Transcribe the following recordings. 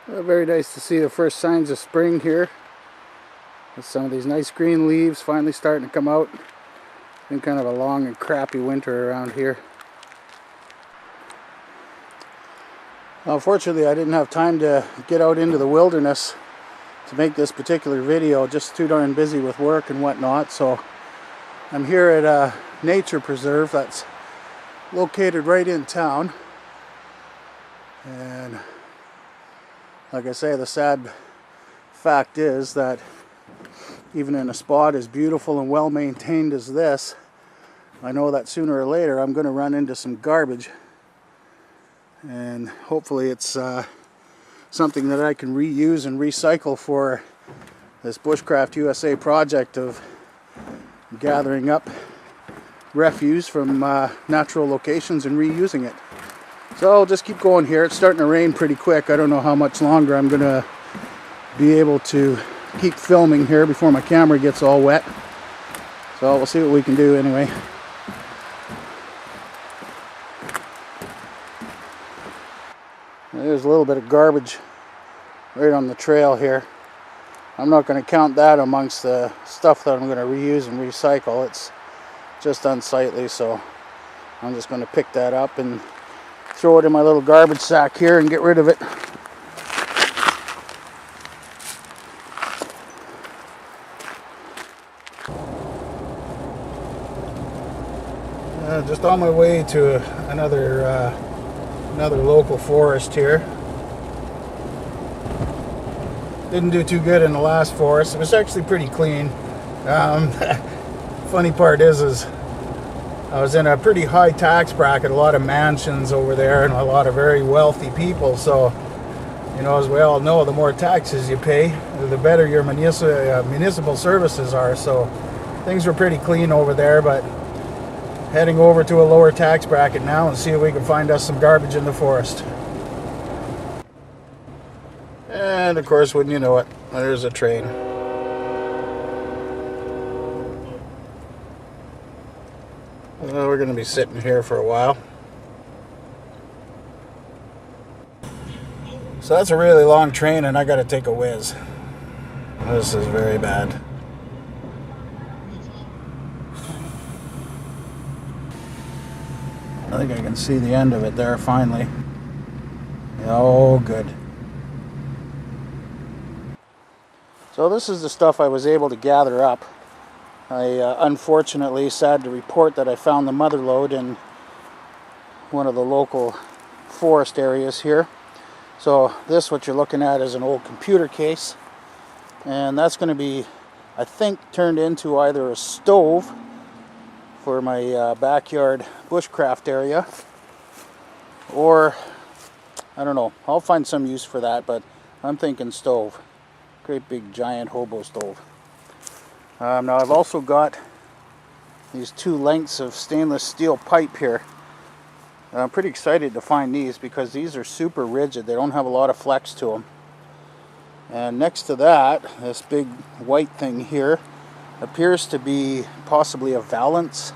Very nice to see the first signs of spring here. With some of these nice green leaves finally starting to come out. It's been kind of a long and crappy winter around here. Unfortunately, I didn't have time to get out into the wilderness to make this particular video. Just too darn busy with work and whatnot. So I'm here at a nature preserve that's located right in town. And like I say, the sad fact is that even in a spot as beautiful and well maintained as this, I know that sooner or later I'm going to run into some garbage. And hopefully it's something that I can reuse and recycle for this Bushcraft USA project of gathering up refuse from natural locations and reusing it. So I'll just keep going here. It's starting to rain pretty quick. I don't know how much longer I'm going to be able to keep filming here before my camera gets all wet. So we'll see what we can do anyway. There's a little bit of garbage right on the trail here. I'm not going to count that amongst the stuff that I'm going to reuse and recycle. It's just unsightly, so I'm just going to pick that up and throw it in my little garbage sack here and get rid of it. Just on my way to another local forest here. Didn't do too good in the last forest. It was actually pretty clean. Funny part is I was in a pretty high tax bracket, a lot of mansions over there and a lot of very wealthy people. So, you know, as we all know, the more taxes you pay, the better your municipal services are. So things were pretty clean over there, but heading over to a lower tax bracket now and see if we can find us some garbage in the forest. And of course, wouldn't you know it, there's a train. Well, we're going to be sitting here for a while. So that's a really long train and I got to take a whiz. This is very bad. I think I can see the end of it there finally. Oh, good. So this is the stuff I was able to gather up. I unfortunately, sad to report that I found the mother lode in one of the local forest areas here. So this, what you're looking at, is an old computer case. And that's going to be, I think, turned into either a stove for my backyard bushcraft area, or I don't know, I'll find some use for that, but I'm thinking stove. Great big giant hobo stove. Now I've also got these 2 lengths of stainless steel pipe here. And I'm pretty excited to find these because these are super rigid. They don't have a lot of flex to them. And next to that, this big white thing here appears to be possibly a valance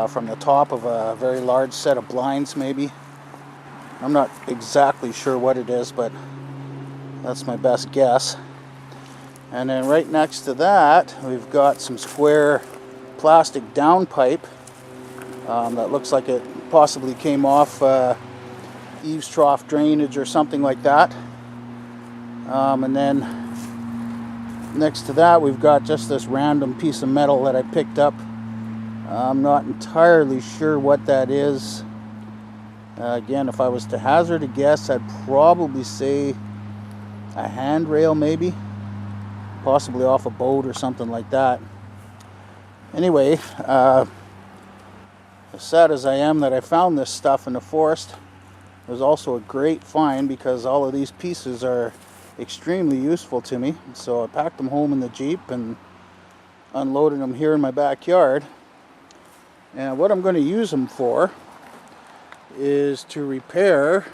from the top of a very large set of blinds maybe. I'm not exactly sure what it is, but that's my best guess. And then right next to that, we've got some square plastic downpipe that looks like it possibly came off eaves trough drainage or something like that. And then next to that, we've got just this random piece of metal that I picked up. I'm not entirely sure what that is. Again, if I was to hazard a guess, I'd probably say a handrail maybe. Possibly off a boat or something like that. Anyway, as sad as I am that I found this stuff in the forest, it was also a great find because all of these pieces are extremely useful to me. So I packed them home in the Jeep and unloaded them here in my backyard. And what I'm going to use them for is to repair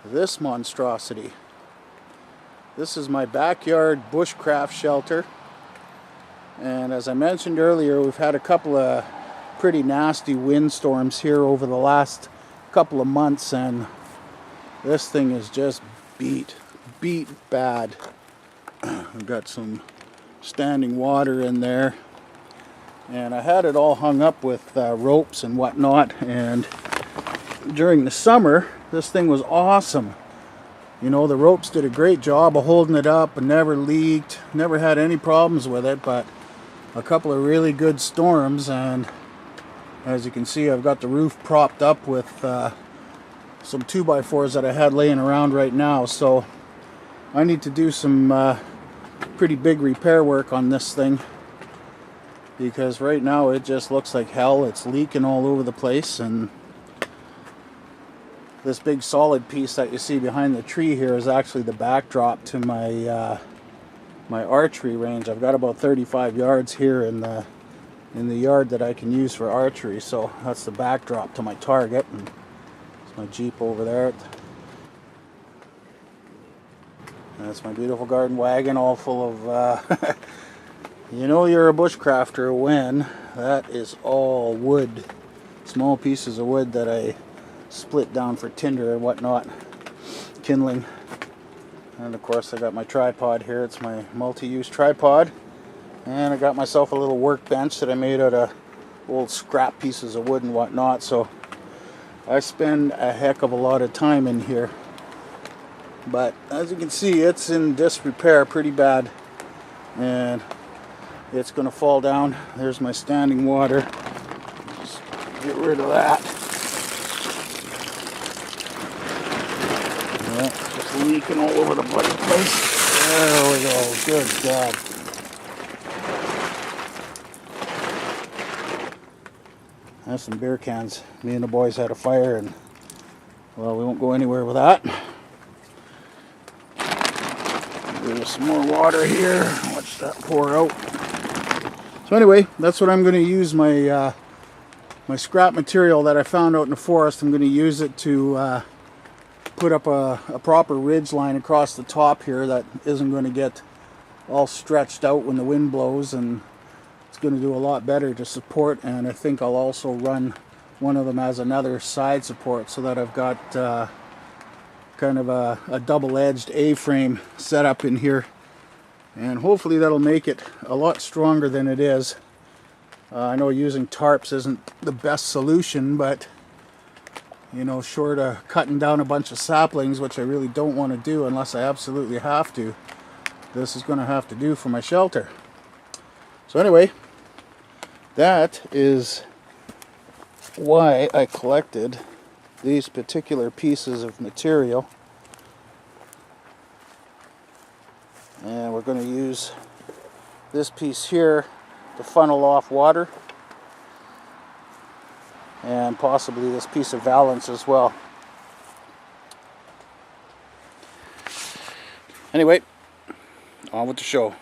this monstrosity. This is my backyard bushcraft shelter, and as I mentioned earlier, we've had a couple of pretty nasty windstorms here over the last couple of months, and this thing is just beat. beat bad. I've got some standing water in there, and I had it all hung up with ropes and whatnot, and during the summer this thing was awesome. You know, the ropes did a great job of holding it up and never leaked, never had any problems with it, but a couple of really good storms, and as you can see, I've got the roof propped up with some 2x4s that I had laying around right now, so I need to do some pretty big repair work on this thing, because right now it just looks like hell. It's leaking all over the place, and this big solid piece that you see behind the tree here is actually the backdrop to my my archery range. I've got about 35 yards here in the yard that I can use for archery, so that's the backdrop to my target. And there's my Jeep over there. That's my beautiful garden wagon, all full of you know you're a bushcrafter when that is all wood, small pieces of wood that I split down for tinder and whatnot, kindling. And of course I got my tripod here. It's my multi-use tripod, and I got myself a little workbench that I made out of old scrap pieces of wood and whatnot. So I spend a heck of a lot of time in here, but as you can see, it's in disrepair pretty bad, and it's gonna fall down. There's my standing water. Just get rid of that. It's leaking all over the bloody place. There we go. Good God. That's some beer cans. Me and the boys had a fire, and well, we won't go anywhere with that. There's some more water here. Watch that pour out. So anyway, that's what I'm going to use my my scrap material that I found out in the forest. I'm going to use it to put up a proper ridge line across the top here that isn't going to get all stretched out when the wind blows, and it's going to do a lot better to support. And I think I'll also run one of them as another side support, so that I've got kind of a double-edged A-frame set up in here, and hopefully that'll make it a lot stronger than it is. I know using tarps isn't the best solution, but you know, short of cutting down a bunch of saplings, which I really don't want to do unless I absolutely have to, this is going to have to do for my shelter. So anyway, that is why I collected these particular pieces of material, and we're going to use this piece here to funnel off water, and possibly this piece of valance as well. Anyway, on with the show.